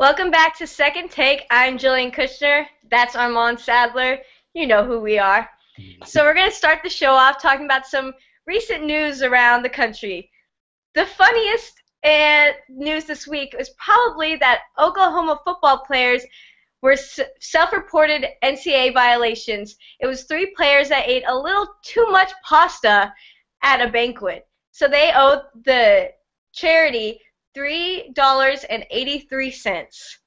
Welcome back to Second Take. I'm Jillian Kushner. That's Armand Sadler. You know who we are. So we're going to start the show off talking about some recent news around the country. The funniest news this week is probably that Oklahoma football players were self-reported NCAA violations. It was 3 players that ate a little too much pasta at a banquet. So they owed the charity $3.83.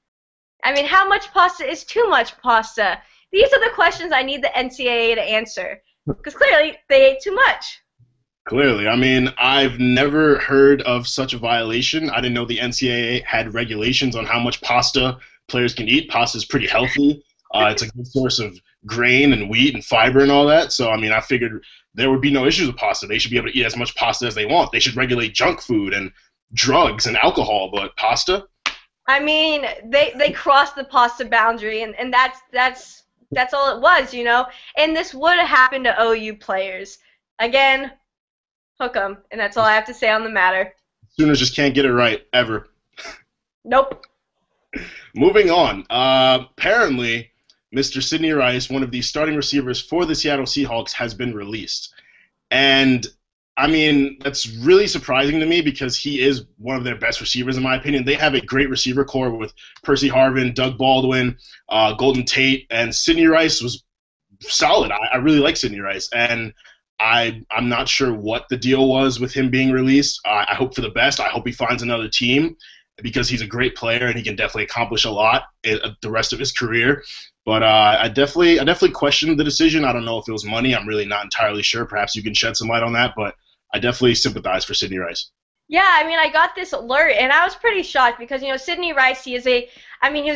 I mean, how much pasta is too much pasta? These are the questions I need the NCAA to answer, because clearly they ate too much. Clearly. I mean, I've never heard of such a violation. I didn't know the NCAA had regulations on how much pasta players can eat. Pasta is pretty healthy. It's a good source of grain and wheat and fiber and all that. So, I mean, I figured there would be no issues with pasta. They should be able to eat as much pasta as they want. They should regulate junk food and drugs and alcohol, but pasta? I mean, they crossed the pasta boundary, and that's all it was, you know. And this would have happened to OU players. Again, hook 'em, and that's all I have to say on the matter. Sooners just can't get it right, ever. Nope. Moving on. Apparently, Mr. Sidney Rice, one of the starting receivers for the Seattle Seahawks, has been released. And I mean, that's really surprising to me because he is one of their best receivers, in my opinion. They have a great receiver core with Percy Harvin, Doug Baldwin, Golden Tate, and Sidney Rice was solid. I really like Sidney Rice, and I'm not sure what the deal was with him being released. I hope for the best. I hope he finds another team because he's a great player and he can definitely accomplish a lot the rest of his career. But I definitely questioned the decision. I don't know if it was money. I'm really not entirely sure. Perhaps you can shed some light on that, but I definitely sympathize for Sidney Rice. Yeah, I mean, I got this alert, and I was pretty shocked because, you know, Sidney Rice, he was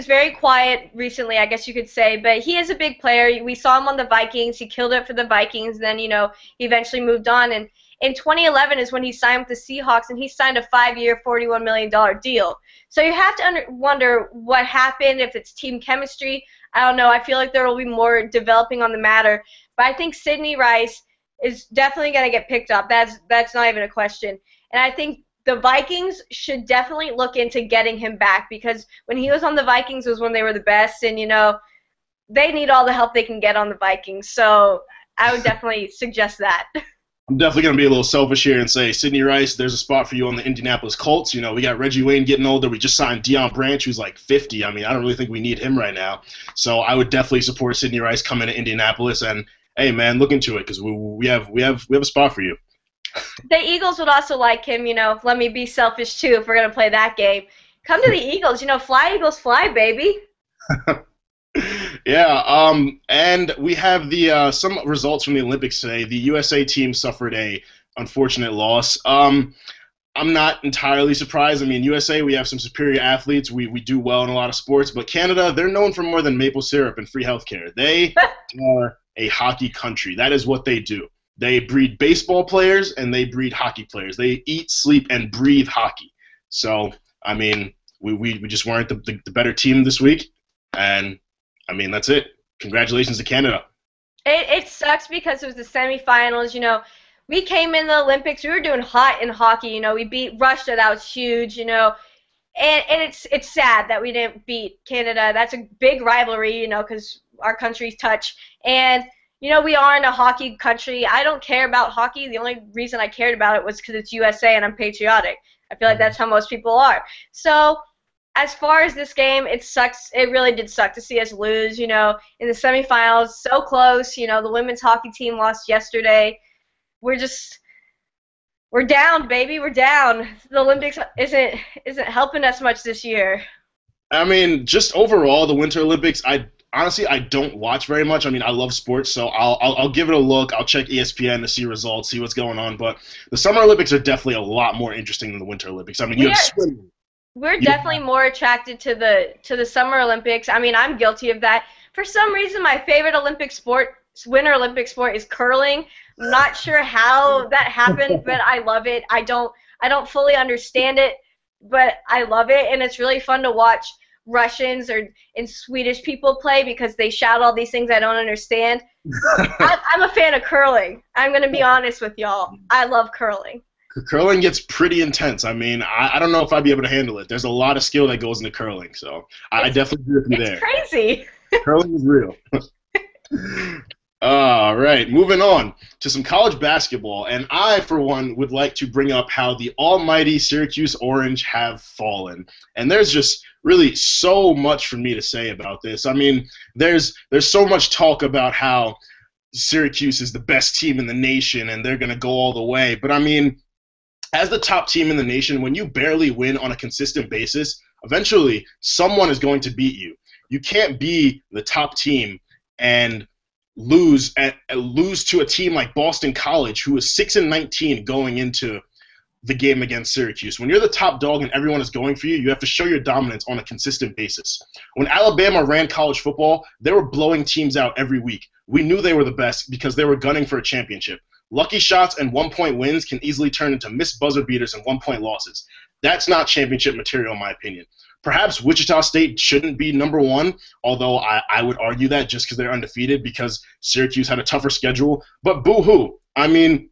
very quiet recently, I guess you could say, but he is a big player. We saw him on the Vikings. He killed it for the Vikings. Then, you know, he eventually moved on, and in 2011 is when he signed with the Seahawks, and he signed a 5-year, $41 million deal. So you have to wonder what happened, if it's team chemistry. I don't know. I feel like there will be more developing on the matter, but I think Sidney Rice is definitely going to get picked up. That's not even a question. And I think the Vikings should definitely look into getting him back because when he was on the Vikings was when they were the best, and, you know, they need all the help they can get on the Vikings. So I would definitely suggest that. I'm definitely going to be a little selfish here and say, Sidney Rice, there's a spot for you on the Indianapolis Colts. You know, we got Reggie Wayne getting older. We just signed Deion Branch, who's like 50. I mean, I don't really think we need him right now. So I would definitely support Sidney Rice coming to Indianapolis. And hey, man, look into it because we have a spot for you. The Eagles would also like him, you know. Let me be selfish, too, if we're going to play that game. Come to the Eagles. You know, fly, Eagles, fly, baby. Yeah, and we have the some results from the Olympics today. The USA team suffered a unfortunate loss. I'm not entirely surprised. I mean, USA, we have some superior athletes. We do well in a lot of sports, but Canada, they're known for more than maple syrup and free healthcare. They are a hockey country. That is what they do. They breed baseball players and they breed hockey players. They eat, sleep, and breathe hockey. So, I mean, we just weren't the better team this week, and I mean, that's it. Congratulations to Canada. It sucks because it was the semifinals. You know, we came in the Olympics. We were doing hot in hockey. You know, we beat Russia. That was huge. You know, and it's sad that we didn't beat Canada. That's a big rivalry. You know, because our countries touch. And you know, we are in a hockey country. I don't care about hockey. The only reason I cared about it was because it's USA and I'm patriotic. I feel like that's how most people are. So, as far as this game, it sucks. It really did suck to see us lose, you know, in the semifinals. So close. You know, the women's hockey team lost yesterday. We're down, baby. We're down. The Olympics isn't helping us much this year. I mean, just overall, the Winter Olympics, honestly, I don't watch very much. I mean, I love sports, so I'll give it a look. I'll check ESPN to see results, see what's going on. But the Summer Olympics are definitely a lot more interesting than the Winter Olympics. I mean, you have swimming. We're definitely more attracted to the Summer Olympics. I mean, I'm guilty of that. For some reason, my favorite Winter Olympic sport is curling. I'm not sure how that happened, but I love it. I don't fully understand it, but I love it, and it's really fun to watch Russians and Swedish people play because they shout all these things I don't understand. I'm a fan of curling. I'm going to be honest with y'all. I love curling. Curling gets pretty intense. I mean, I don't know if I'd be able to handle it. There's a lot of skill that goes into curling, so I It's definitely agree with you it's there. crazy. Curling is real. All right, moving on to some college basketball, and I, for one, would like to bring up how the almighty Syracuse Orange have fallen. And there's just really so much for me to say about this. I mean, there's so much talk about how Syracuse is the best team in the nation and they're going to go all the way. But I mean, as the top team in the nation, when you barely win on a consistent basis, eventually someone is going to beat you. You can't be the top team and lose to a team like Boston College, who was 6-19 going into the game against Syracuse. When you're the top dog and everyone is going for you, you have to show your dominance on a consistent basis. When Alabama ran college football, they were blowing teams out every week. We knew they were the best because they were gunning for a championship. Lucky shots and one-point wins can easily turn into missed buzzer beaters and one-point losses. That's not championship material, in my opinion. Perhaps Wichita State shouldn't be number one, although I would argue that just because they're undefeated because Syracuse had a tougher schedule. But boo-hoo. I mean,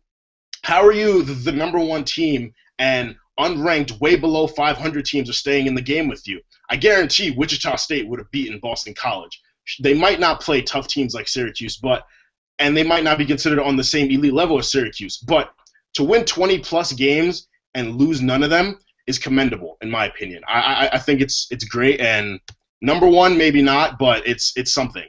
how are you the number one team and unranked, way below 500 teams are staying in the game with you? I guarantee Wichita State would have beaten Boston College. They might not play tough teams like Syracuse, and they might not be considered on the same elite level as Syracuse. But to win 20-plus games and lose none of them is commendable, in my opinion. I think it's great, and number one, maybe not, but it's something.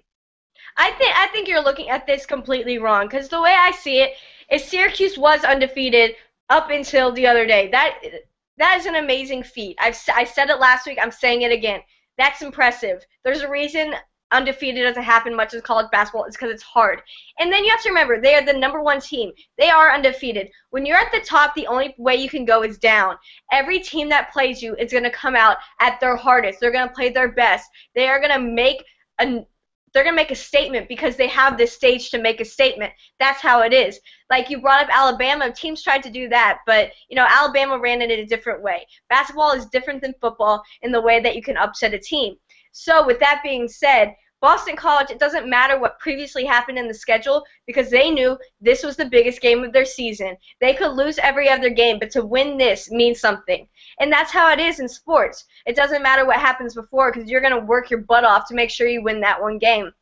I think you're looking at this completely wrong, because the way I see it is Syracuse was undefeated up until the other day. That is an amazing feat. I said it last week. I'm saying it again. That's impressive. There's a reason undefeated doesn't happen much in college basketball. It's because it's hard. And then you have to remember, they are the number one team. They are undefeated. When you're at the top, the only way you can go is down. Every team that plays you is going to come out at their hardest. They're going to play their best. They are going to make a statement because they have this stage to make a statement. That's how it is. Like you brought up Alabama, teams tried to do that, but Alabama ran it in a different way. Basketball is different than football in the way that you can upset a team. So with that being said, Boston College, it doesn't matter what previously happened in the schedule because they knew this was the biggest game of their season. They could lose every other game, but to win this means something. And that's how it is in sports. It doesn't matter what happens before because you're going to work your butt off to make sure you win that one game.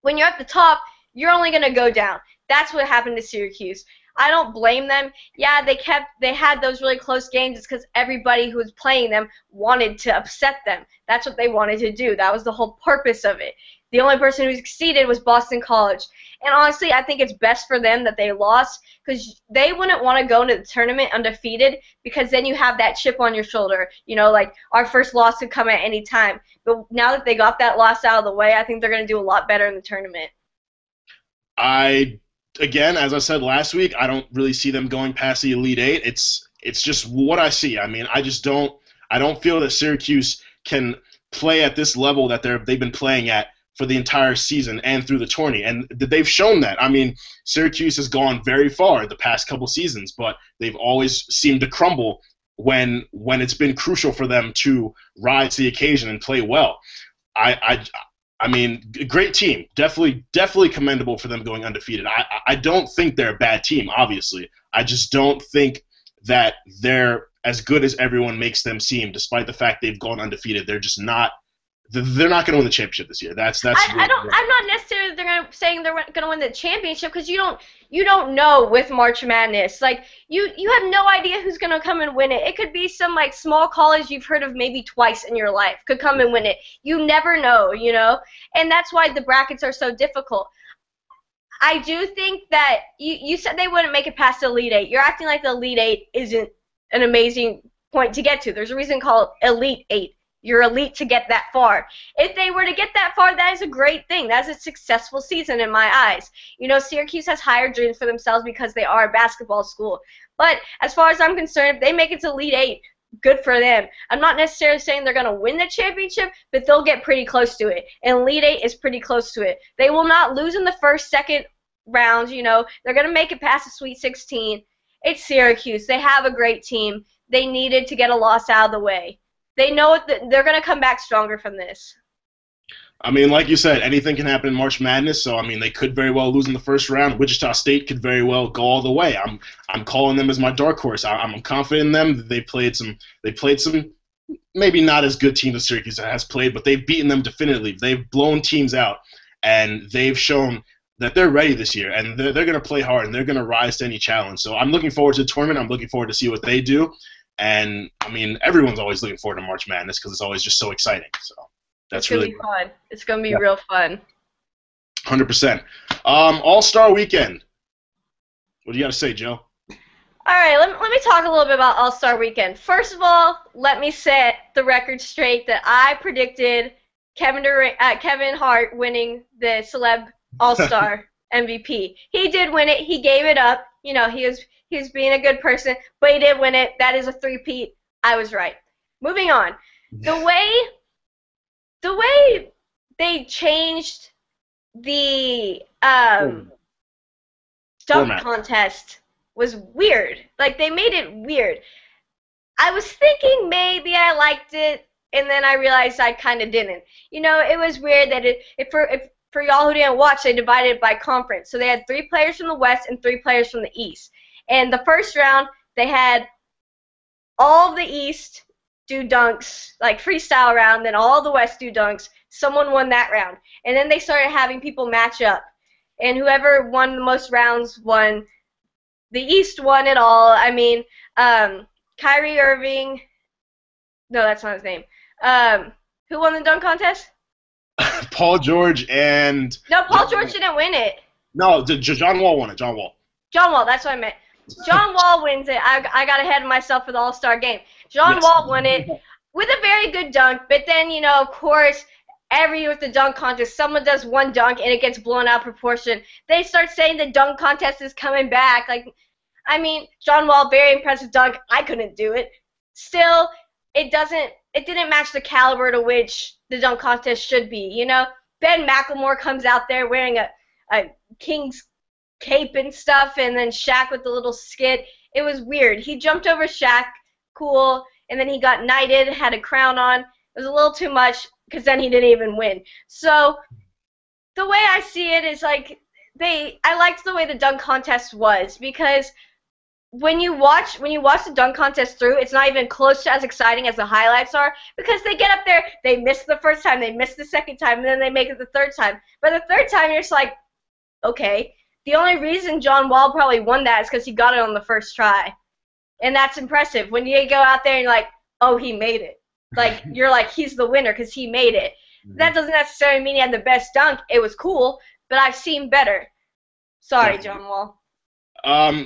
When you're at the top, you're only going to go down. That's what happened to Syracuse. I don't blame them. Yeah, they had those really close games. It's because everybody who was playing them wanted to upset them. That's what they wanted to do. That was the whole purpose of it. The only person who succeeded was Boston College. And honestly, I think it's best for them that they lost because they wouldn't want to go into the tournament undefeated because then you have that chip on your shoulder. Like our first loss could come at any time. But now that they got that loss out of the way, I think they're going to do a lot better in the tournament. Again, as I said last week, I don't really see them going past the Elite Eight. It's just what I see. I mean, I don't feel that Syracuse can play at this level that they've been playing at for the entire season and through the tourney, and they've shown that. I mean, Syracuse has gone very far the past couple seasons, but they've always seemed to crumble when it's been crucial for them to rise to the occasion and play well. I mean, great team. Definitely commendable for them going undefeated. I don't think they're a bad team, obviously. I just don't think that they're as good as everyone makes them seem, despite the fact they've gone undefeated. They're just not. They're not going to win the championship this year. I'm not necessarily saying they're going to win the championship because you don't know with March Madness. Like you have no idea who's going to come and win it. It could be some like small college you've heard of maybe twice in your life could come and win it. You never know, and that's why the brackets are so difficult. I do think that you said they wouldn't make it past the Elite Eight. You're acting like the Elite Eight isn't an amazing point to get to. There's a reason called Elite Eight. You're elite to get that far. If they were to get that far, that is a great thing. That's a successful season in my eyes. Syracuse has higher dreams for themselves because they are a basketball school. But as far as I'm concerned, if they make it to Elite Eight, good for them. I'm not necessarily saying they're going to win the championship, but they'll get pretty close to it. And Elite Eight is pretty close to it. They will not lose in the first, second rounds. They're going to make it past the Sweet 16. It's Syracuse. They have a great team. They needed to get a loss out of the way. They know they're going to come back stronger from this. I mean, like you said, anything can happen in March Madness. So I mean, they could very well lose in the first round. Wichita State could very well go all the way. I'm calling them as my dark horse. I'm confident in them. They played some. Maybe not as good teams as Syracuse has played, but they've beaten them definitively. They've blown teams out, and they've shown that they're ready this year, and they're going to play hard, and they're going to rise to any challenge. So I'm looking forward to the tournament. I'm looking forward to see what they do. And, I mean, everyone's always looking forward to March Madness because it's always just so exciting. So that's really It's going to be fun. It's going to be real fun. 100%. All-Star Weekend. What do you got to say, Joe? All right, let me talk a little bit about All-Star Weekend. First of all, let me set the record straight that I predicted Kevin Hart winning the Celeb All-Star MVP. He did win it. He gave it up. You know, he was being a good person, but he did win it. That is a three-peat. I was right. Moving on. The way they changed the dunk contest was weird. Like, they made it weird. I was thinking maybe I liked it, and then I realized I kind of didn't. You know, it was weird that if for y'all who didn't watch, they divided it by conference. So they had 3 players from the West and 3 players from the East. And the first round, they had all of the East do dunks, like freestyle round, then all the West do dunks. Someone won that round. And then they started having people match up. And whoever won the most rounds won. The East won it all. I mean, Kyrie Irving. No, that's not his name. Who won the dunk contest? Paul George and... No, Paul George didn't win it. No, John Wall won it. John Wall, that's what I meant. John Wall wins it. I got ahead of myself for the All-Star game. John Wall won it with a very good dunk, but then, you know, of course, every year with the dunk contest, someone does one dunk and it gets blown out of proportion. They start saying the dunk contest is coming back. Like, I mean, John Wall, very impressive dunk. I couldn't do it. Still, it didn't match the caliber to which the dunk contest should be, you know? Ben McLemore comes out there wearing a King's cape and stuff, and then Shaq with the little skit. It was weird. He jumped over Shaq, cool, and then he got knighted, had a crown on. It was a little too much, because then he didn't even win. So the way I see it is like I liked the way the dunk contest was, because when you watch the dunk contest through, it's not even close to as exciting as the highlights are, because they get up there, they miss the first time, they miss the second time, and then they make it the third time. But the third time, you're just like, okay. The only reason John Wall probably won that is because he got it on the first try. And that's impressive. When you go out there and you're like, oh, he made it. Like, you're like, he's the winner because he made it. That doesn't necessarily mean he had the best dunk. It was cool, but I've seen better. Sorry, John Wall.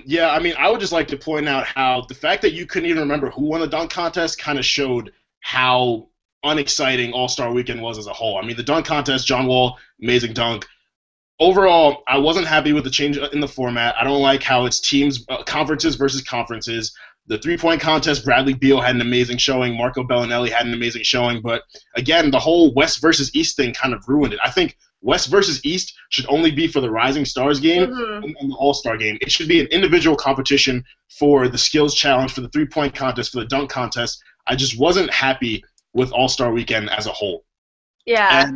Yeah, I mean, I would just like to point out how the fact that you couldn't even remember who won the dunk contest kind of showed how unexciting All-Star Weekend was as a whole. I mean, the dunk contest, John Wall, amazing dunk. Overall, I wasn't happy with the change in the format. I don't like how it's teams, conferences versus conferences. The three-point contest, Bradley Beal had an amazing showing. Marco Bellinelli had an amazing showing. But, again, the whole West versus East thing kind of ruined it. I think West versus East should only be for the Rising Stars game and the All-Star game. It should be an individual competition for the skills challenge, for the three-point contest, for the dunk contest. I just wasn't happy with All-Star Weekend as a whole. Yeah.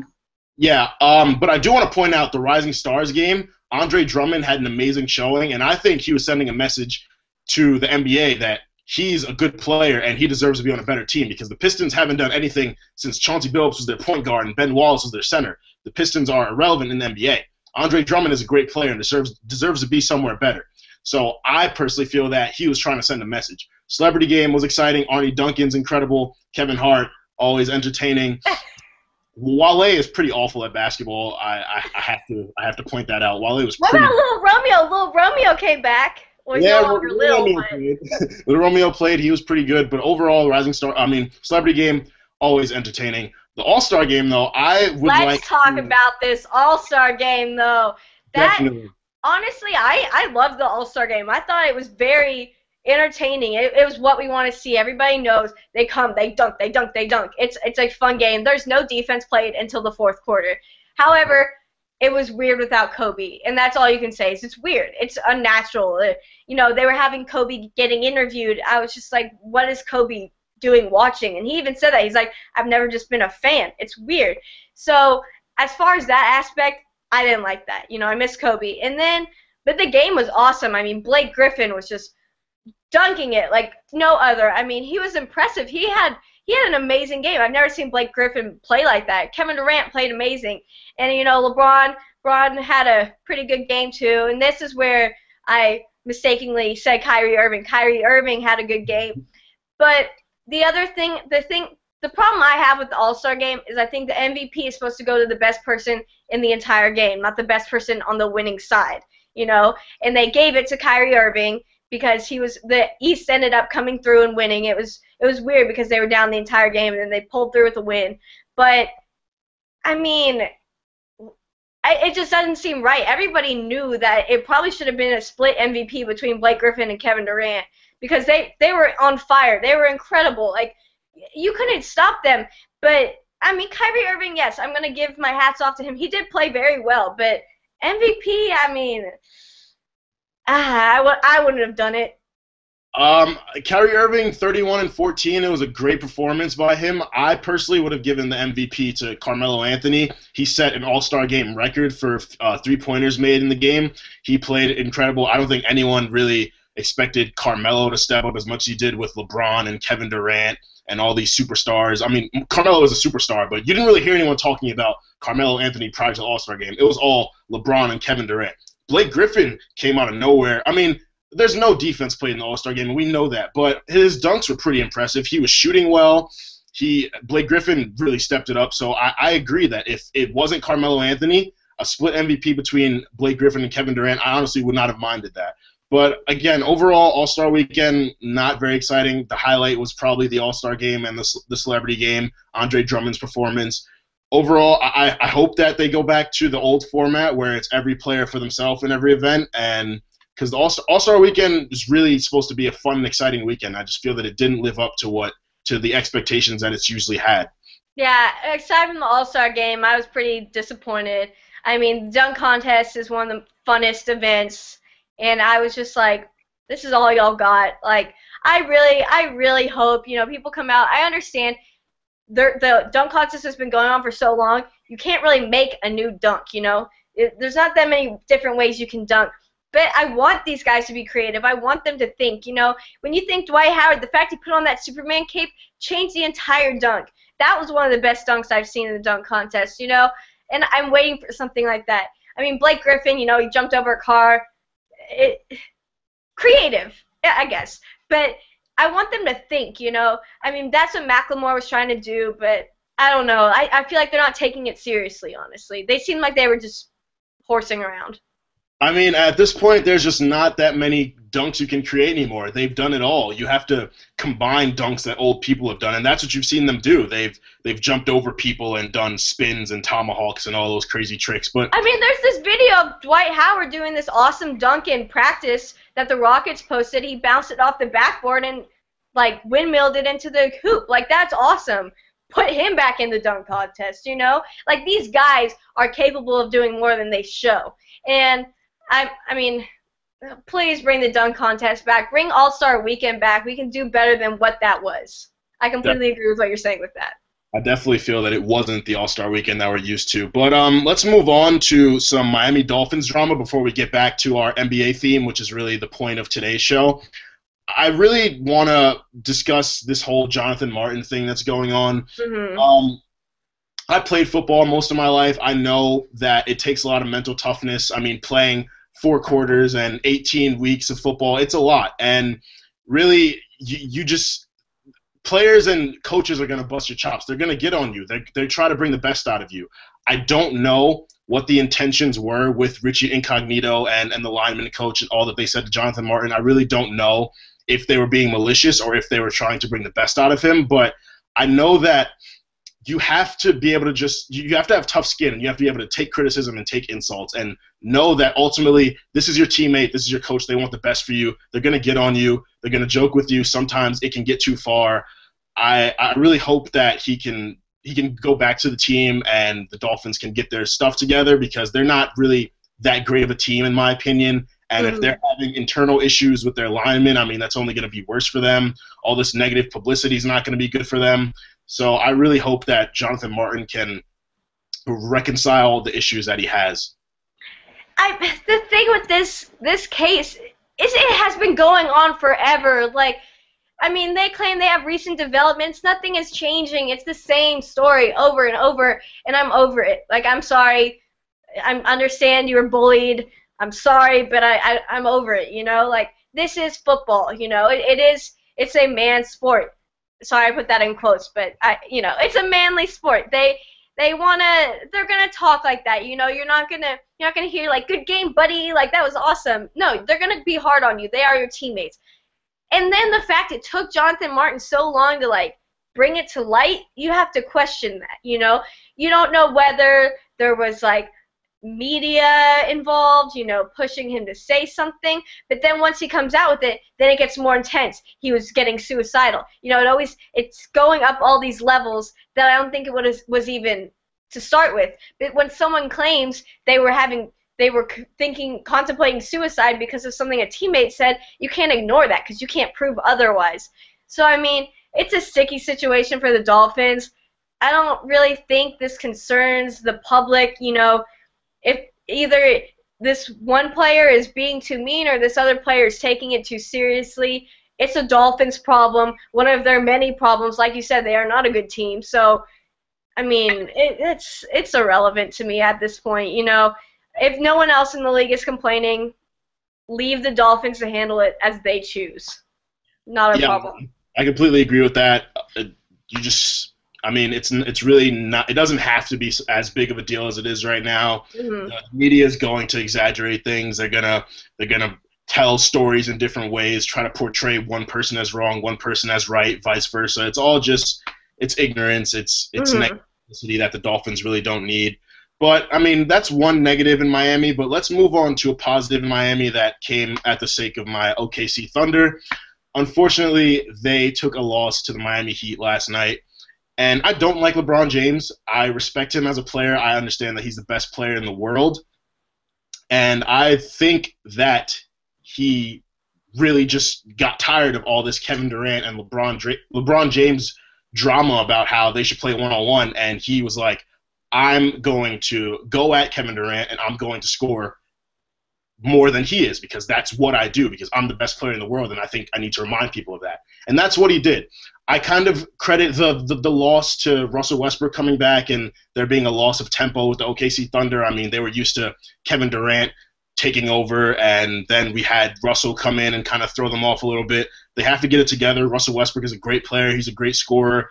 But I do want to point out the Rising Stars game. Andre Drummond had an amazing showing, and I think he was sending a message to the NBA that he's a good player and he deserves to be on a better team, because the Pistons haven't done anything since Chauncey Billups was their point guard and Ben Wallace was their center. The Pistons are irrelevant in the NBA. Andre Drummond is a great player and deserves to be somewhere better. So I personally feel that he was trying to send a message. Celebrity game was exciting. Arnie Duncan's incredible. Kevin Hart, always entertaining. Wale is pretty awful at basketball. I have to point that out. Wale was. What about Little Romeo? Little Romeo came back. Well, he's no longer little. Little Romeo played. He was pretty good. But overall, Celebrity game, always entertaining. The All-Star game, though, Let's talk about this All-Star game, though. Definitely. Honestly, I loved the All-Star game. I thought it was very entertaining. It was what we want to see. Everybody knows they come, they dunk, they dunk, they dunk. It's a fun game. There's no defense played until the fourth quarter. However, it was weird without Kobe, and that's all you can say is it's weird. It's unnatural. They were having Kobe getting interviewed. I was just like, what is Kobe doing watching? And he even said that. He's like, I've never just been a fan. It's weird. So as far as that aspect, I didn't like that. You know, I miss Kobe. And then, but the game was awesome. I mean, Blake Griffin was just dunking it like no other. I mean, he was impressive. He had an amazing game. I've never seen Blake Griffin play like that. Kevin Durant played amazing, and you know, LeBron had a pretty good game too. And this is where I mistakenly said Kyrie Irving. Kyrie Irving had a good game, but the problem I have with the All-Star game is I think the MVP is supposed to go to the best person in the entire game, not the best person on the winning side, you know? And they gave it to Kyrie Irving because the East ended up coming through and winning. It was weird because they were down the entire game and then they pulled through with a win. But I mean, it just doesn't seem right. Everybody knew that it probably should have been a split MVP between Blake Griffin and Kevin Durant because they were on fire. They were incredible. Like, you couldn't stop them. But, I mean, Kyrie Irving, yes, I'm going to give my hats off to him. He did play very well. But MVP, I mean, I wouldn't have done it. Kyrie Irving, 31 and 14. It was a great performance by him. I personally would have given the MVP to Carmelo Anthony. He set an All-Star game record for three-pointers made in the game. He played incredible. I don't think anyone really expected Carmelo to step up as much as he did with LeBron and Kevin Durant and all these superstars. I mean, Carmelo is a superstar, but you didn't really hear anyone talking about Carmelo Anthony prior to the All-Star game. It was all LeBron and Kevin Durant. Blake Griffin came out of nowhere. I mean, there's no defense played in the All-Star game, and we know that. But his dunks were pretty impressive. He was shooting well. Blake Griffin really stepped it up. So I agree that if it wasn't Carmelo Anthony, a split MVP between Blake Griffin and Kevin Durant, I honestly would not have minded that. But, again, overall, All-Star Weekend, not very exciting. The highlight was probably the All-Star game and the celebrity game, Andre Drummond's performance. Overall, I hope that they go back to the old format where it's every player for themselves in every event, and because the All-Star Weekend is really supposed to be a fun and exciting weekend. I just feel that it didn't live up to the expectations that it's usually had. Yeah, aside from the All-Star game, I was pretty disappointed. I mean, the dunk contest is one of the funnest events, and I was just like, this is all y'all got. Like, I really hope, you know, people come out. I understand the dunk contest has been going on for so long. You can't really make a new dunk, you know. There's not that many different ways you can dunk. But I want these guys to be creative. I want them to think, you know. When you think Dwight Howard, the fact he put on that Superman cape changed the entire dunk. That was one of the best dunks I've seen in the dunk contest, you know. And I'm waiting for something like that. I mean, Blake Griffin, you know, he jumped over a car. Creative, yeah, I guess. But I want them to think, you know. I mean, that's what Macklemore was trying to do, but I don't know. I feel like they're not taking it seriously, honestly. They seem like they were just horsing around. I mean, at this point, there's just not that many dunks you can create anymore. They've done it all. You have to combine dunks that old people have done, and that's what you've seen them do. They've jumped over people and done spins and tomahawks and all those crazy tricks. But I mean, there's this video of Dwight Howard doing this awesome dunk in practice that the Rockets posted. He bounced it off the backboard and, like, windmilled it into the hoop. Like, that's awesome. Put him back in the dunk contest, you know? Like, these guys are capable of doing more than they show. And I mean, please bring the dunk contest back. Bring All-Star Weekend back. We can do better than what that was. I completely agree with what you're saying with that. I definitely feel that it wasn't the All-Star Weekend that we're used to. But let's move on to some Miami Dolphins drama before we get back to our NBA theme, which is really the point of today's show. I really want to discuss this whole Jonathan Martin thing that's going on. Mm-hmm. I played football most of my life. I know that it takes a lot of mental toughness. I mean, playing 4 quarters and 18 weeks of football, it's a lot. And really, you just – players and coaches are going to bust your chops. They're going to get on you. They try to bring the best out of you. I don't know what the intentions were with Richie Incognito and the lineman coach and all that they said to Jonathan Martin. I really don't know if they were being malicious or if they were trying to bring the best out of him. But I know that – you have to be able to you have to have tough skin, and you have to be able to take criticism and take insults and know that ultimately this is your teammate, this is your coach, they want the best for you. They're going to get on you. They're going to joke with you. Sometimes it can get too far. I really hope that he can go back to the team and the Dolphins can get their stuff together because they're not really that great of a team in my opinion. And if they're having internal issues with their linemen, I mean, that's only going to be worse for them. All this negative publicity is not going to be good for them. So I really hope that Jonathan Martin can reconcile the issues that he has. The thing with this case is it has been going on forever. Like, I mean, they claim they have recent developments. Nothing is changing. It's the same story over and over, and I'm over it. Like, I'm sorry. I understand you were bullied. I'm sorry, but I'm over it, you know? Like, this is football, you know? It's a man's sport. Sorry, I put that in quotes, but, it's a manly sport. They're gonna talk like that, you know? You're not gonna hear, like, good game, buddy, like, that was awesome. No, they're gonna be hard on you. They are your teammates. And then the fact it took Jonathan Martin so long to, like, bring it to light, you have to question that, you know? You don't know whether there was, like, media involved, you know, pushing him to say something, but then once he comes out with it, then it gets more intense. He was getting suicidal. You know, it's going up all these levels that I don't think it was even to start with. But when someone claims they were contemplating suicide because of something a teammate said, you can't ignore that because you can't prove otherwise. So, I mean, it's a sticky situation for the Dolphins. I don't really think this concerns the public, you know, if either this one player is being too mean or this other player is taking it too seriously. It's a Dolphins problem, one of their many problems. Like you said, they are not a good team. So, I mean, it's irrelevant to me at this point, you know. If no one else in the league is complaining, leave the Dolphins to handle it as they choose. Not a problem. I completely agree with that. It's really not. It doesn't have to be as big of a deal as it is right now. Mm-hmm. The media is going to exaggerate things. They're gonna tell stories in different ways, try to portray one person as wrong, one person as right, vice versa. It's all just ignorance. It's negativity that the Dolphins really don't need. But I mean, that's one negative in Miami. But let's move on to a positive in Miami that came at the sake of my OKC Thunder. Unfortunately, they took a loss to the Miami Heat last night. And I don't like LeBron James. I respect him as a player. I understand that he's the best player in the world. And I think that he really just got tired of all this Kevin Durant and LeBron James drama about how they should play one-on-one. And he was like, I'm going to go at Kevin Durant and I'm going to score more than he is because that's what I do because I'm the best player in the world and I think I need to remind people of that. And that's what he did. I kind of credit the loss to Russell Westbrook coming back and there being a loss of tempo with the OKC Thunder. I mean, they were used to Kevin Durant taking over and then we had Russell come in and kind of throw them off a little bit. They have to get it together. Russell Westbrook is a great player. He's a great scorer.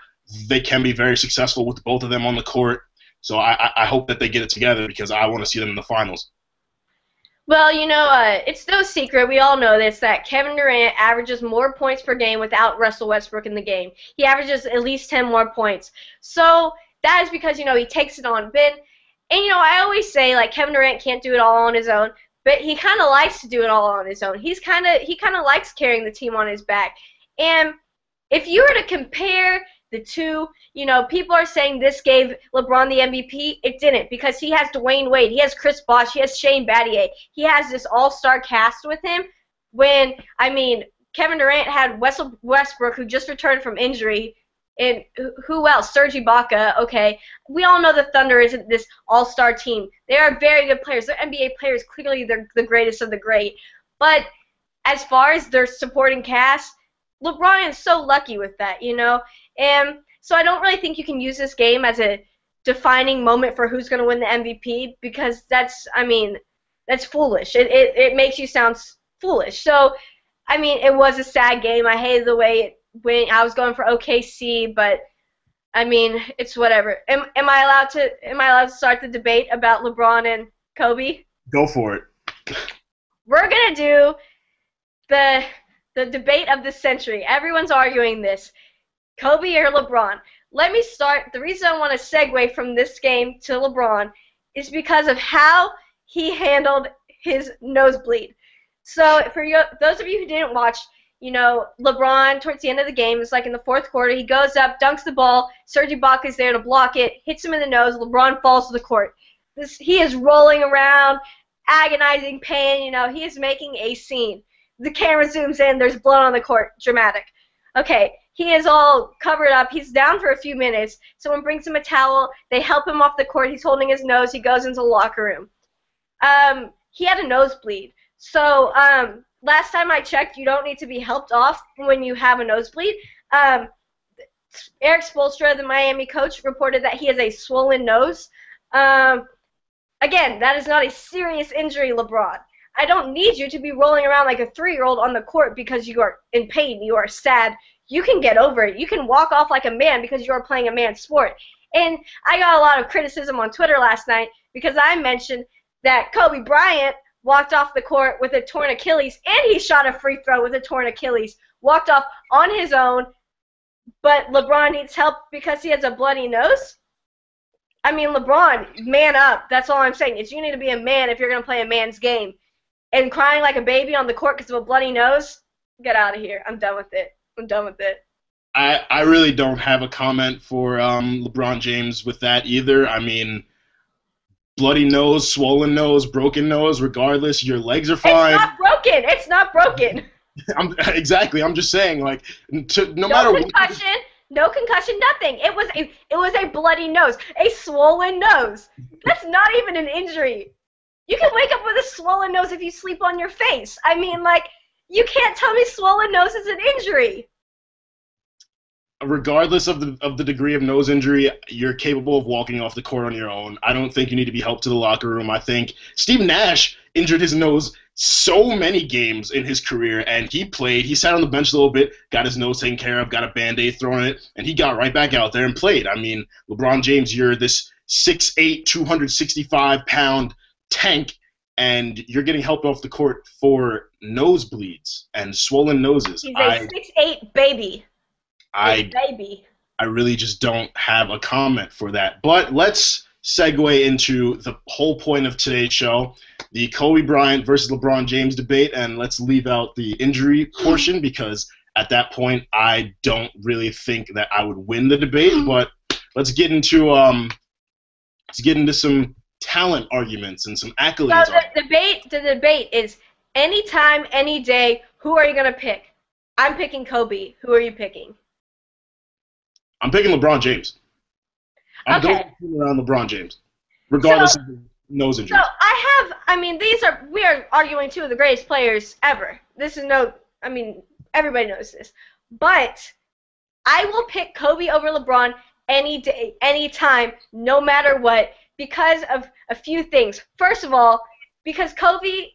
They can be very successful with both of them on the court. So I hope that they get it together because I want to see them in the finals. Well, you know, it's no secret. We all know this, that Kevin Durant averages more points per game without Russell Westbrook in the game. He averages at least 10 more points. So that is because, you know, he takes it on. And, you know, I always say, like, Kevin Durant can't do it all on his own, but he kind of likes to do it all on his own. He kind of likes carrying the team on his back. And if you were to compare the two, you know, people are saying this gave LeBron the MVP. It didn't because he has Dwayne Wade, he has Chris Bosh, he has Shane Battier. He has this all-star cast with him when, I mean, Kevin Durant had Westbrook, who just returned from injury, and who else? Serge Ibaka. Okay, we all know the Thunder isn't this all-star team. They are very good players. They're NBA players. Clearly, they're the greatest of the great. But as far as their supporting cast, LeBron is so lucky with that, you know? And so I don't really think you can use this game as a defining moment for who's going to win the MVP because that's foolish. It makes you sound foolish. So, I mean, it was a sad game. I hated the way it went. I was going for OKC, but I mean, it's whatever. Am I allowed to start the debate about LeBron and Kobe? Go for it. We're going to do the debate of the century. Everyone's arguing this. Kobe or LeBron? Let me start. The reason I want to segue from this game to LeBron is because of how he handled his nosebleed. So for those of you who didn't watch, you know, LeBron, towards the end of the game, it's like in the fourth quarter, he goes up, dunks the ball, Serge Ibaka is there to block it, hits him in the nose, LeBron falls to the court. He is rolling around, agonizing pain, you know, he is making a scene. The camera zooms in, there's blood on the court, dramatic. Okay, He is all covered up. He's down for a few minutes. Someone brings him a towel. They help him off the court. He's holding his nose. He goes into the locker room. He had a nosebleed. So last time I checked, you don't need to be helped off when you have a nosebleed. Eric Spoelstra, the Miami coach, reported that he has a swollen nose. Again, that is not a serious injury, LeBron. I don't need you to be rolling around like a 3-year-old on the court because you are in pain, you are sad. You can get over it. You can walk off like a man because you are playing a man's sport. And I got a lot of criticism on Twitter last night because I mentioned that Kobe Bryant walked off the court with a torn Achilles and he shot a free throw with a torn Achilles, walked off on his own, but LeBron needs help because he has a bloody nose? I mean, LeBron, man up. That's all I'm saying. Is you need to be a man if you're going to play a man's game. And crying like a baby on the court because of a bloody nose? Get out of here. I'm done with it. I'm done with it. I really don't have a comment for LeBron James with that either. I mean, bloody nose, swollen nose, broken nose, regardless, your legs are fine. It's not broken. It's not broken. Exactly. I'm just saying, like, no matter what. No concussion, nothing. It was a bloody nose, a swollen nose. That's not even an injury. You can wake up with a swollen nose if you sleep on your face. I mean, like, you can't tell me swollen nose is an injury. Regardless of the degree of nose injury, you're capable of walking off the court on your own. I don't think you need to be helped to the locker room. I think Steve Nash injured his nose so many games in his career, and he played. He sat on the bench a little bit, got his nose taken care of, got a Band-Aid thrown on it, and he got right back out there and played. I mean, LeBron James, you're this 6'8", 265-pound tank, and you're getting helped off the court for nosebleeds and swollen noses. He's a 6'8" baby. I really just don't have a comment for that. But let's segue into the whole point of today's show, the Kobe Bryant versus LeBron James debate, and let's leave out the injury portion because at that point I don't really think that I would win the debate. But let's get into some talent arguments and some accolades. So the debate is anytime, any day. Who are you gonna pick? I'm picking Kobe. Who are you picking? I'm picking LeBron James. I'm going around LeBron James, regardless of the nose injury. So we are arguing two of the greatest players ever. This is everybody knows this. But I will pick Kobe over LeBron any day, any time, no matter what, because of a few things. First of all, because Kobe,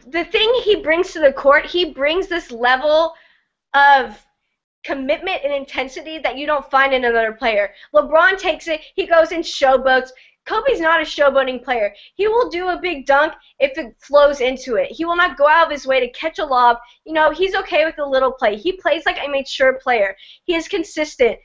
the thing he brings to the court, he brings this level of commitment and intensity that you don't find in another player. LeBron takes it, he goes and showboats. Kobe's not a showboating player. He will do a big dunk if it flows into it. He will not go out of his way to catch a lob. You know, he's okay with a little play. He plays like a mature player. He is consistent.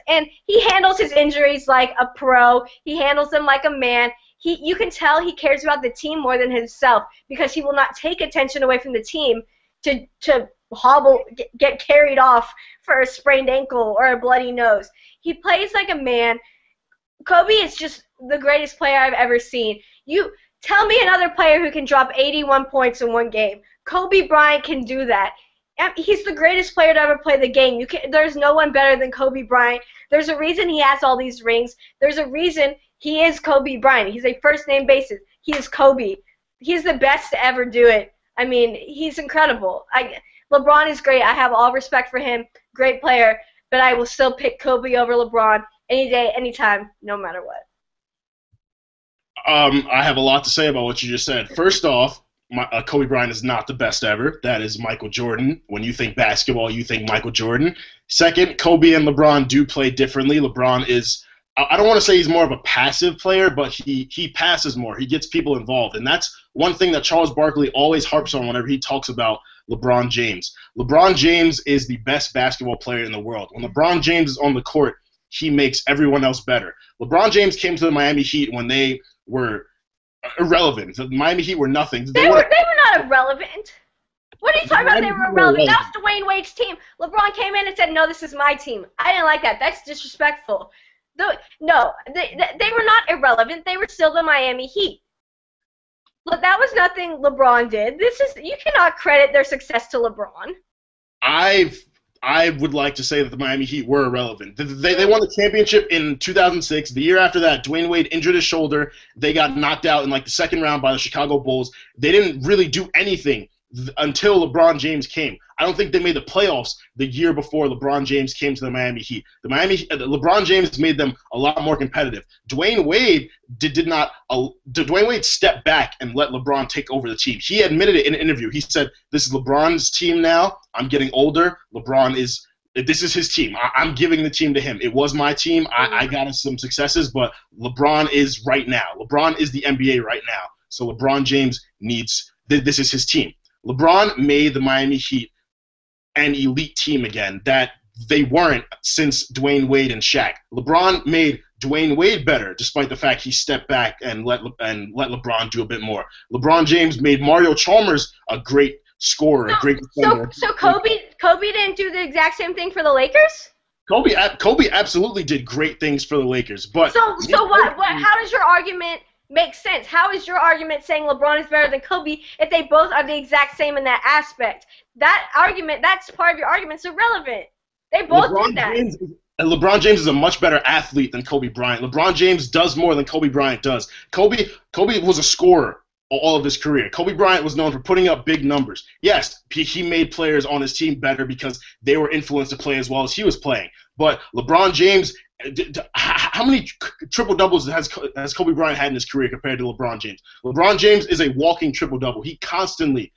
And he handles his injuries like a pro. He handles them like a man. You can tell he cares about the team more than himself because he will not take attention away from the team to hobble, get carried off for a sprained ankle or a bloody nose. He plays like a man. Kobe is just the greatest player I've ever seen. You tell me another player who can drop 81 points in one game. Kobe Bryant can do that. He's the greatest player to ever play the game. There's no one better than Kobe Bryant. There's a reason he has all these rings. There's a reason he is Kobe Bryant. He's a first-name basis. He is Kobe. He's the best to ever do it. I mean, he's incredible. LeBron is great. I have all respect for him. Great player. But I will still pick Kobe over LeBron any day, anytime, no matter what. I have a lot to say about what you just said. First off, Kobe Bryant is not the best ever. That is Michael Jordan. When you think basketball, you think Michael Jordan. Second, Kobe and LeBron do play differently. LeBron is, I don't want to say he's more of a passive player, but he passes more. He gets people involved. And that's one thing that Charles Barkley always harps on whenever he talks about LeBron James. LeBron James is the best basketball player in the world. When LeBron James is on the court, he makes everyone else better. LeBron James came to the Miami Heat when they were irrelevant. The Miami Heat were nothing. They were not irrelevant. What are you talking about? They were irrelevant. That was Dwayne Wade's team. LeBron came in and said, "No, this is my team." I didn't like that. That's disrespectful. No, they were not irrelevant. They were still the Miami Heat. that was nothing LeBron did. You cannot credit their success to LeBron. I would like to say that the Miami Heat were irrelevant. They won the championship in 2006. The year after that, Dwayne Wade injured his shoulder. They got knocked out in like the second round by the Chicago Bulls. They didn't really do anything until LeBron James came. I don't think they made the playoffs the year before LeBron James came to the Miami Heat. LeBron James made them a lot more competitive. Dwayne Wade Dwayne Wade stepped back and let LeBron take over the team. He admitted it in an interview. He said, "This is LeBron's team now. I'm getting older. This is his team. I'm giving the team to him. It was my team. I got us some successes, but LeBron is right now. LeBron is the NBA right now. So LeBron James this is his team." LeBron made the Miami Heat an elite team again that they weren't since Dwayne Wade and Shaq. LeBron made Dwayne Wade better, despite the fact he stepped back and let LeBron do a bit more. LeBron James made Mario Chalmers a great scorer, a great defender. So Kobe didn't do the exact same thing for the Lakers? Kobe absolutely did great things for the Lakers, but so what? How does your argument make sense? How is your argument saying LeBron is better than Kobe if they both are the exact same in that aspect? That's part of your argument, is irrelevant. They both did that. LeBron James is a much better athlete than Kobe Bryant. LeBron James does more than Kobe Bryant does. Kobe was a scorer all of his career. Kobe Bryant was known for putting up big numbers. Yes, he made players on his team better because they were influenced to play as well as he was playing. But LeBron James, how many triple-doubles has Kobe Bryant had in his career compared to LeBron James? LeBron James is a walking triple-double. He constantly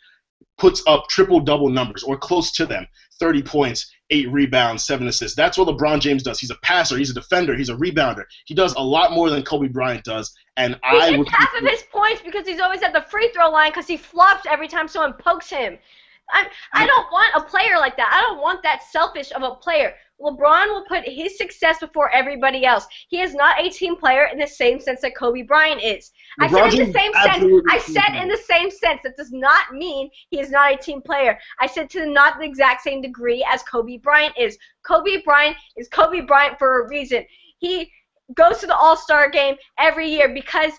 puts up triple-double numbers or close to them, 30 points, 8 rebounds, 7 assists. That's what LeBron James does. He's a passer. He's a defender. He's a rebounder. He does a lot more than Kobe Bryant does. And he gets half of his points because he's always at the free throw line because he flops every time someone pokes him. I don't want a player like that. I don't want that selfish of a player. LeBron will put his success before everybody else. He is not a team player in the same sense that Kobe Bryant is. I said in the same sense. That does not mean he is not a team player. I said to not the exact same degree as Kobe Bryant is. Kobe Bryant is Kobe Bryant for a reason. He goes to the All-Star game every year because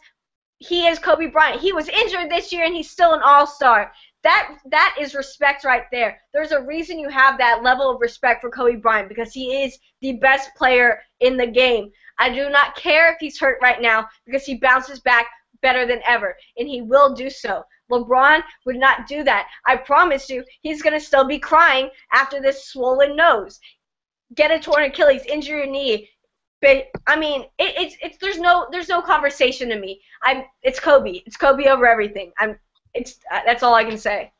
he is Kobe Bryant. He was injured this year and he's still an All-Star. That is respect right there. There's a reason you have that level of respect for Kobe Bryant because he is the best player in the game. I do not care if he's hurt right now because he bounces back better than ever, and he will do so. LeBron would not do that. I promise you, he's going to still be crying after this swollen nose. Get a torn Achilles, injure your knee. But I mean, there's no conversation to me. It's Kobe. It's Kobe over everything. That's all I can say.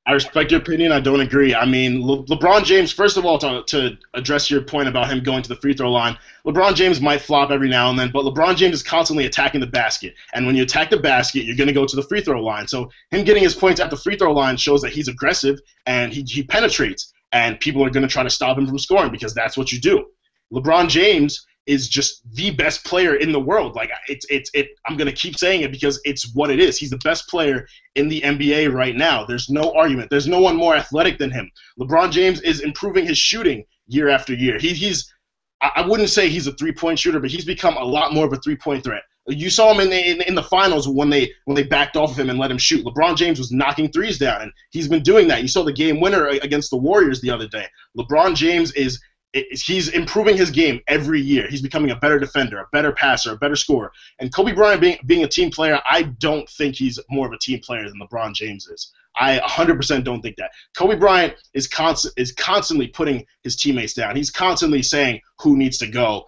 I respect your opinion. I don't agree. I mean, LeBron James, first of all, to address your point about him going to the free throw line, LeBron James might flop every now and then, but LeBron James is constantly attacking the basket. And when you attack the basket, you're going to go to the free throw line. So him getting his points at the free throw line shows that he's aggressive and he penetrates. And people are going to try to stop him from scoring because that's what you do. LeBron James is just the best player in the world. Like I'm gonna keep saying it because it's what it is. He's the best player in the NBA right now. There's no argument. There's no one more athletic than him. LeBron James is improving his shooting year after year. I wouldn't say he's a 3-point shooter, but he's become a lot more of a 3-point threat. You saw him in the finals when they backed off of him and let him shoot. LeBron James was knocking threes down, and he's been doing that. You saw the game winner against the Warriors the other day. LeBron James he's improving his game every year. He's becoming a better defender, a better passer, a better scorer. And Kobe Bryant being a team player, I don't think he's more of a team player than LeBron James is. I 100% don't think that. Kobe Bryant is constantly putting his teammates down. He's constantly saying who needs to go.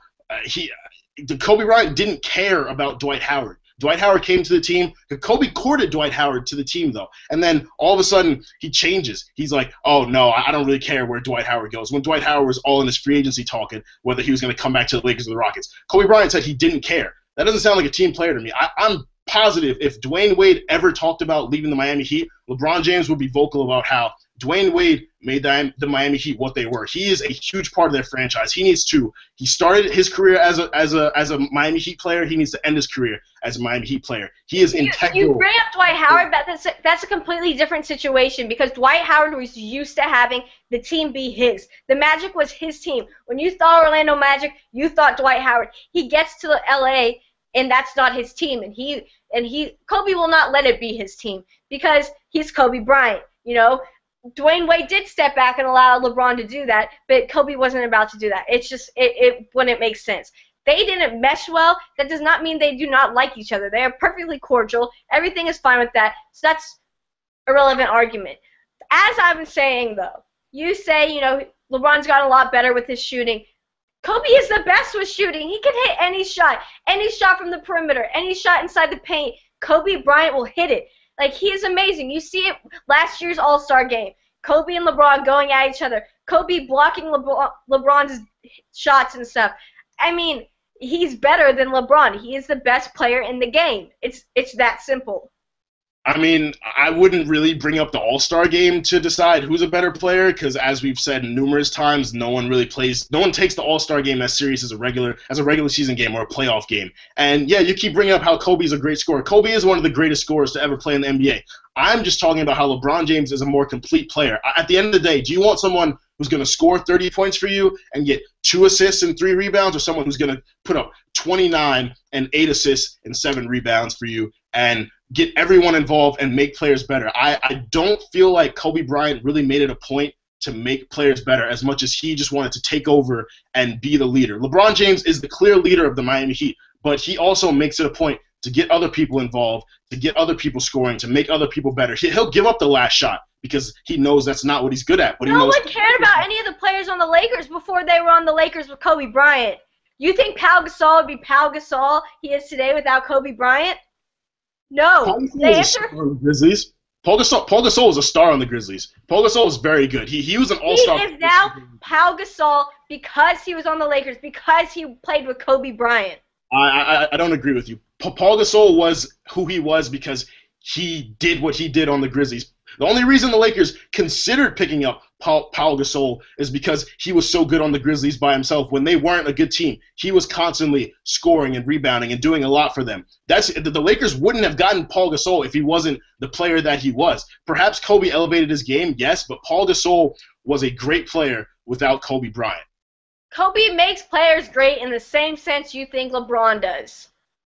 Kobe Bryant didn't care about Dwight Howard. Dwight Howard came to the team. Kobe courted Dwight Howard to the team, though. And then all of a sudden, he changes. He's like, oh, no, I don't really care where Dwight Howard goes. When Dwight Howard was all in his free agency talking, whether he was going to come back to the Lakers or the Rockets, Kobe Bryant said he didn't care. That doesn't sound like a team player to me. I'm positive if Dwayne Wade ever talked about leaving the Miami Heat, LeBron James would be vocal about how Dwayne Wade made the Miami Heat what they were. He is a huge part of their franchise. He started his career as a Miami Heat player. He needs to end his career as a Miami Heat player. He is integral. You bring up Dwight Howard, but that's a completely different situation because Dwight Howard was used to having the team be his. The Magic was his team. When you thought Orlando Magic, you thought Dwight Howard. He gets to LA and that's not his team. And Kobe will not let it be his team because he's Kobe Bryant. You know, Dwayne Wade did step back and allow LeBron to do that, but Kobe wasn't about to do that. It's just it wouldn't make sense. They didn't mesh well. That does not mean they do not like each other. They are perfectly cordial. Everything is fine with that. So that's a relevant argument. As I've been saying, though, you say, LeBron's gotten a lot better with his shooting. Kobe is the best with shooting. He can hit any shot from the perimeter, any shot inside the paint. Kobe Bryant will hit it. Like, he is amazing. You see it last year's All-Star game. Kobe and LeBron going at each other. Kobe blocking LeBron's shots and stuff. I mean, he's better than LeBron. He is the best player in the game. It's that simple. I mean, I wouldn't really bring up the All-Star game to decide who's a better player because, as we've said numerous times, no one takes the All-Star game as serious as a regular season game or a playoff game. And yeah, you keep bringing up how Kobe's a great scorer. Kobe is one of the greatest scorers to ever play in the NBA. I'm just talking about how LeBron James is a more complete player. At the end of the day, do you want someone who's going to score 30 points for you and get 2 assists and 3 rebounds, or someone who's going to put up 29 and 8 assists and 7 rebounds for you and get everyone involved and make players better? I don't feel like Kobe Bryant really made it a point to make players better as much as he just wanted to take over and be the leader. LeBron James is the clear leader of the Miami Heat, but he also makes it a point to get other people involved, to get other people scoring, to make other people better. He'll give up the last shot because he knows that's not what he's good at. But no one cared about any of the players on the Lakers before they were on the Lakers with Kobe Bryant. You think Pau Gasol would be Pau Gasol he is today without Kobe Bryant? No. Paul Grizzlies. Paul Gasol is a star on the Grizzlies. Paul Gasol is very good. He was an all-star. He is now Pau Gasol because he was on the Lakers, because he played with Kobe Bryant. I don't agree with you. Paul Gasol was who he was because he did what he did on the Grizzlies. The only reason the Lakers considered picking up Paul Gasol is because he was so good on the Grizzlies by himself. When they weren't a good team, he was constantly scoring and rebounding and doing a lot for them. The Lakers wouldn't have gotten Paul Gasol if he wasn't the player that he was. Perhaps Kobe elevated his game, yes, but Paul Gasol was a great player without Kobe Bryant. Kobe makes players great in the same sense you think LeBron does.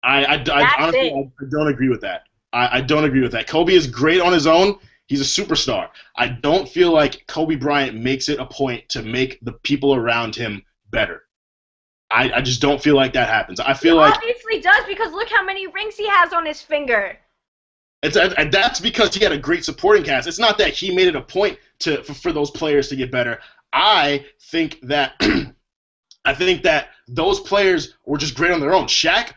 I honestly don't agree with that. I don't agree with that. Kobe is great on his own. He's a superstar. I don't feel like Kobe Bryant makes it a point to make the people around him better. I just don't feel like that happens. I feel like obviously does, because look how many rings he has on his finger. That's because he had a great supporting cast. It's not that he made it a point for those players to get better. I think that those players were just great on their own. Shaq.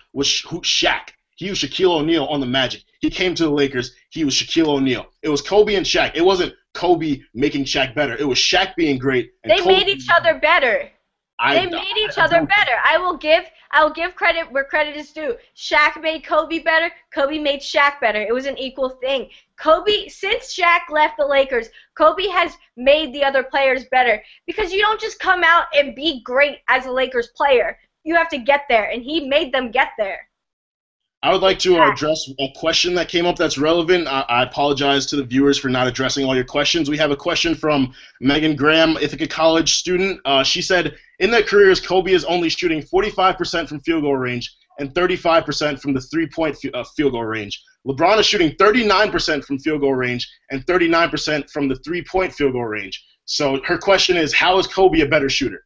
He was Shaquille O'Neal on the Magic. He came to the Lakers. He was Shaquille O'Neal. It was Kobe and Shaq. It wasn't Kobe making Shaq better. It was Shaq being great. And they made each other better. They made each other better. I will give credit where credit is due. Shaq made Kobe better. Kobe made Shaq better. It was an equal thing. Since Shaq left the Lakers, Kobe has made the other players better. Because you don't just come out and be great as a Lakers player. You have to get there, and he made them get there. I would like to address a question that came up that's relevant. I apologize to the viewers for not addressing all your questions. We have a question from Megan Graham, Ithaca College student. She said, in their careers, Kobe is only shooting 45% from field goal range and 35% from the three-point field goal range. LeBron is shooting 39% from field goal range and 39% from the three-point field goal range. So her question is, how is Kobe a better shooter?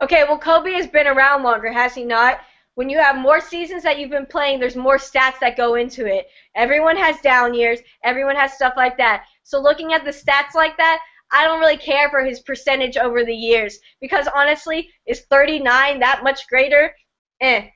Okay, well, Kobe has been around longer, has he not? When you have more seasons that you've been playing, there's more stats that go into it. Everyone has down years. Everyone has stuff like that. So looking at the stats like that, I don't really care for his percentage over the years. Because honestly, is 39 that much greater? I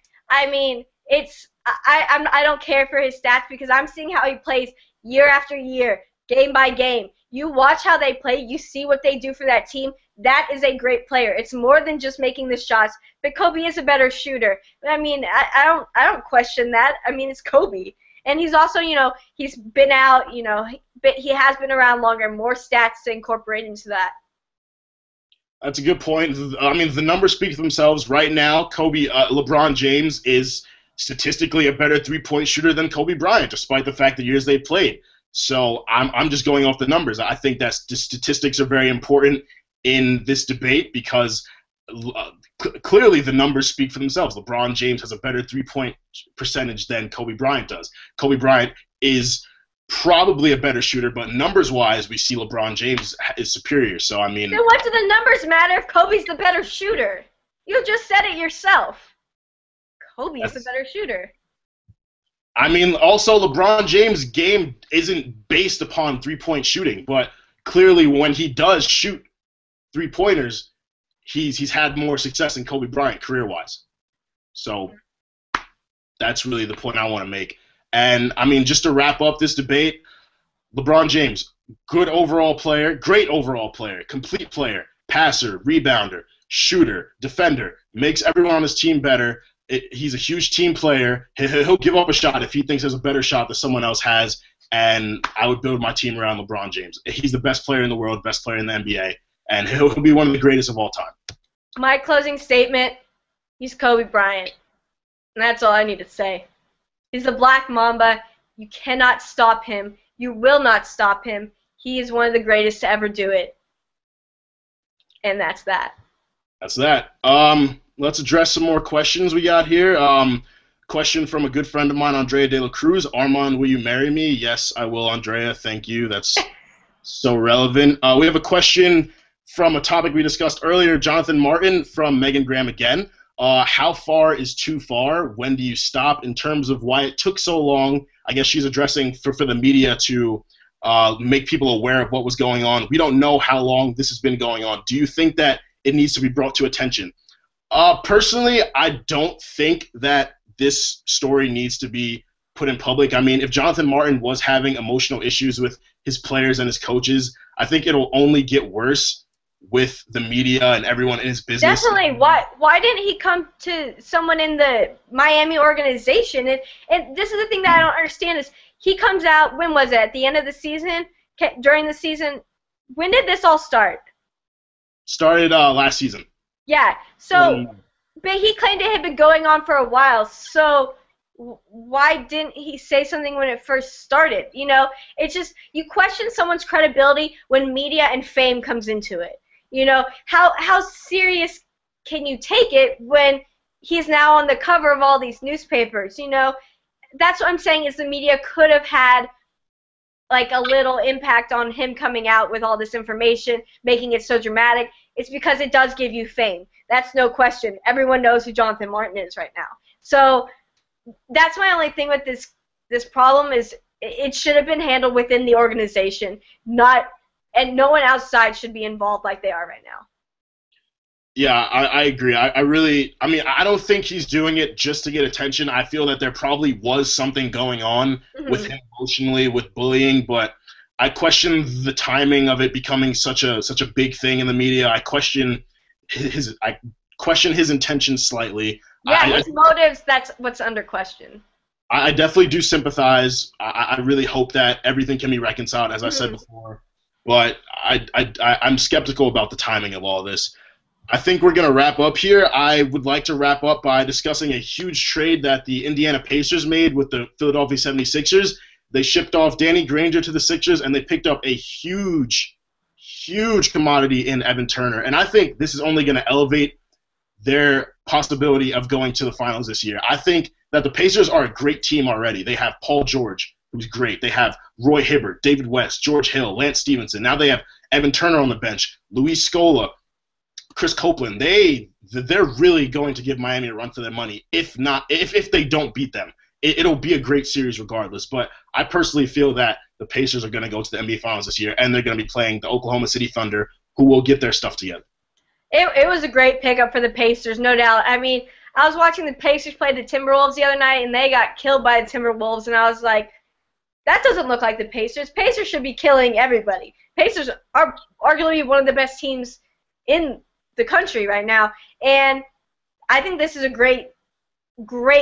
mean, I don't care for his stats because I'm seeing how he plays year after year, game by game. You watch how they play. You see what they do for that team. That is a great player. It's more than just making the shots. But Kobe is a better shooter. I mean, I don't question that. I mean, it's Kobe. And he's also, he's been out, but he has been around longer. More stats to incorporate into that. That's a good point. I mean, the numbers speak for themselves. Right now, LeBron James is statistically a better three-point shooter than Kobe Bryant, despite the fact the years they played. So I'm just going off the numbers. I think that the statistics are very important in this debate because clearly the numbers speak for themselves. LeBron James has a better three-point percentage than Kobe Bryant does. Kobe Bryant is probably a better shooter, but numbers-wise, we see LeBron James is superior. So, I mean... Then what do the numbers matter if Kobe's the better shooter? You just said it yourself. Kobe's the better shooter. I mean, also, LeBron James' game isn't based upon three-point shooting, but clearly when he does shoot three-pointers, he's had more success than Kobe Bryant career-wise. So that's really the point I want to make. And, I mean, just to wrap up this debate, LeBron James, good overall player, great overall player, complete player, passer, rebounder, shooter, defender, makes everyone on his team better. He's a huge team player. He'll give up a shot if he thinks there's a better shot that someone else has, and I would build my team around LeBron James. He's the best player in the world, best player in the NBA, and he'll be one of the greatest of all time. My closing statement, he's Kobe Bryant. And that's all I need to say. He's the Black Mamba. You cannot stop him. You will not stop him. He is one of the greatest to ever do it. And that's that. That's that. Let's address some more questions we got here. Question from a good friend of mine, Andrea De La Cruz. Armand, will you marry me? Yes, I will, Andrea. Thank you. That's so relevant. We have a question from a topic we discussed earlier, Jonathan Martin from Megan Graham again. How far is too far? When do you stop? In terms of why it took so long, I guess she's addressing for the media to make people aware of what was going on. We don't know how long this has been going on. Do you think that it needs to be brought to attention? Personally, I don't think that this story needs to be put in public. I mean, if Jonathan Martin was having emotional issues with his players and his coaches, I think it'll only get worse with the media and everyone in his business. Definitely. Why didn't he come to someone in the Miami organization? And this is the thing that I don't understand is he comes out, when was it? At the end of the season? During the season? When did this all start? Started last season. Yeah. So, but he claimed it had been going on for a while. So why didn't he say something when it first started? You know, it's just you question someone's credibility when media and fame comes into it. You know, how serious can you take it when he's now on the cover of all these newspapers? You know, that's what I'm saying is the media could have had like a little impact on him coming out with all this information, making it so dramatic. It's because it does give you fame. That's no question. Everyone knows who Jonathan Martin is right now. So that's my only thing with this problem is it should have been handled within the organization, and no one outside should be involved like they are right now. Yeah, I agree. I mean, I don't think he's doing it just to get attention. I feel that there probably was something going on with him emotionally, with bullying, but I question the timing of it becoming such a big thing in the media. I question his intentions slightly. Yeah, his motives, that's what's under question. I definitely do sympathize. I really hope that everything can be reconciled, as I said before. But I'm skeptical about the timing of all this. I think we're going to wrap up here. I would like to wrap up by discussing a huge trade that the Indiana Pacers made with the Philadelphia 76ers. They shipped off Danny Granger to the Sixers, and they picked up a huge commodity in Evan Turner. And I think this is only going to elevate their possibility of going to the finals this year. I think that the Pacers are a great team already. They have Paul George, who's great. They have Roy Hibbert, David West, George Hill, Lance Stevenson. Now they have Evan Turner on the bench, Luis Scola, Chris Copeland. They're really going to give Miami a run for their money. If they don't beat them, it'll be a great series regardless. But I personally feel that the Pacers are going to go to the NBA Finals this year, and they're going to be playing the Oklahoma City Thunder, who will get their stuff together. It was a great pickup for the Pacers, no doubt. I mean, I was watching the Pacers play the Timberwolves the other night, and they got killed by the Timberwolves, and I was like, that doesn't look like the Pacers. Pacers should be killing everybody. Pacers are arguably one of the best teams in the country right now, and I think this is a great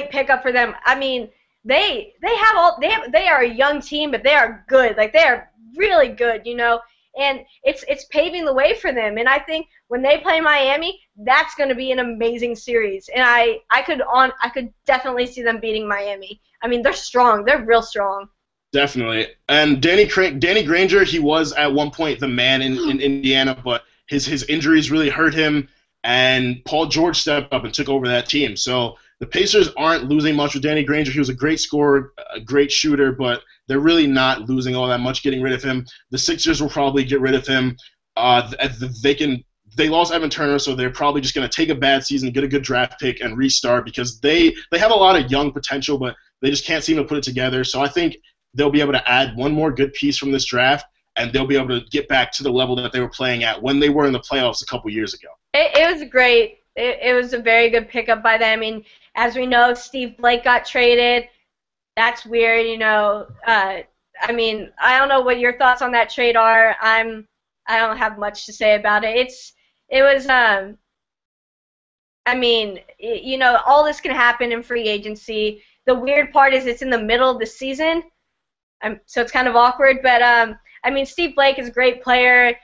pickup for them. I mean, they are a young team, but they are good. Like, they are really good, you know, and it's paving the way for them. And I think when they play Miami, that's going to be an amazing series. And I could definitely see them beating Miami. I mean, they're strong. They're real strong. Definitely. And Danny Granger, he was at one point the man in Indiana, but his injuries really hurt him. and Paul George stepped up and took over that team. So the Pacers aren't losing much with Danny Granger. He was a great scorer, a great shooter, but they're really not losing all that much getting rid of him. The Sixers will probably get rid of him. They lost Evan Turner, so they're probably just going to take a bad season, get a good draft pick, and restart because they have a lot of young potential, but they just can't seem to put it together. So I think they'll be able to add one more good piece from this draft, and they'll be able to get back to the level that they were playing at when they were in the playoffs a couple years ago. It was great. It was a very good pickup by them. I mean, as we know, Steve Blake got traded. That's weird, you know. I mean, I don't know what your thoughts on that trade are. I don't have much to say about it. I mean, you know, all this can happen in free agency. The weird part is it's in the middle of the season, so it's kind of awkward. But I mean, Steve Blake is a great player.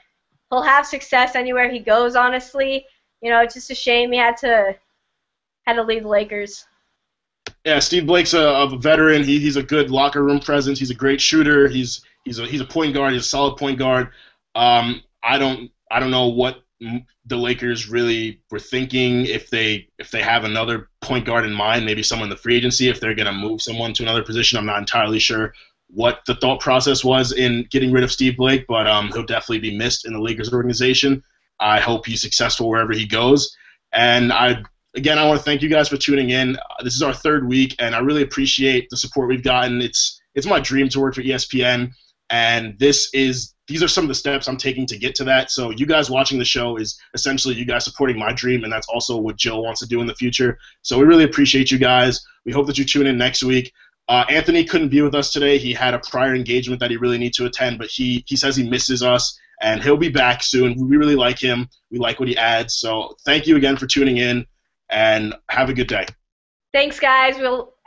He'll have success anywhere he goes. Honestly, you know, it's just a shame he had to leave the Lakers. Yeah, Steve Blake's a veteran. He's a good locker room presence. He's a great shooter. He's a point guard. He's a solid point guard. I don't know what the Lakers really were thinking if they have another point guard in mind, maybe someone in the free agency, if they're going to move someone to another position. I'm not entirely sure what the thought process was in getting rid of Steve Blake, but he'll definitely be missed in the Lakers organization. I hope he's successful wherever he goes. And I want to thank you guys for tuning in. This is our third week, and I really appreciate the support we've gotten. It's my dream to work for ESPN, and these are some of the steps I'm taking to get to that. So you guys watching the show is essentially you guys supporting my dream, and that's also what Jill wants to do in the future. So we really appreciate you guys. We hope that you tune in next week. Anthony couldn't be with us today. He had a prior engagement that he really needs to attend, but he says he misses us, and he'll be back soon. We really like him. We like what he adds. So thank you again for tuning in, and have a good day. Thanks, guys.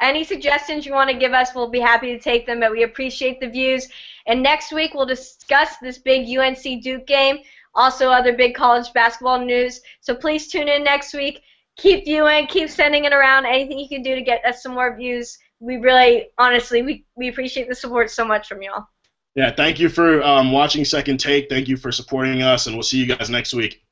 Any suggestions you want to give us, we'll be happy to take them, but we appreciate the views. And next week, we'll discuss this big UNC Duke game, also other big college basketball news. So please tune in next week. Keep viewing, keep sending it around. Anything you can do to get us some more views. We really, honestly, we appreciate the support so much from y'all. Yeah, thank you for watching Second Take. Thank you for supporting us, and we'll see you guys next week.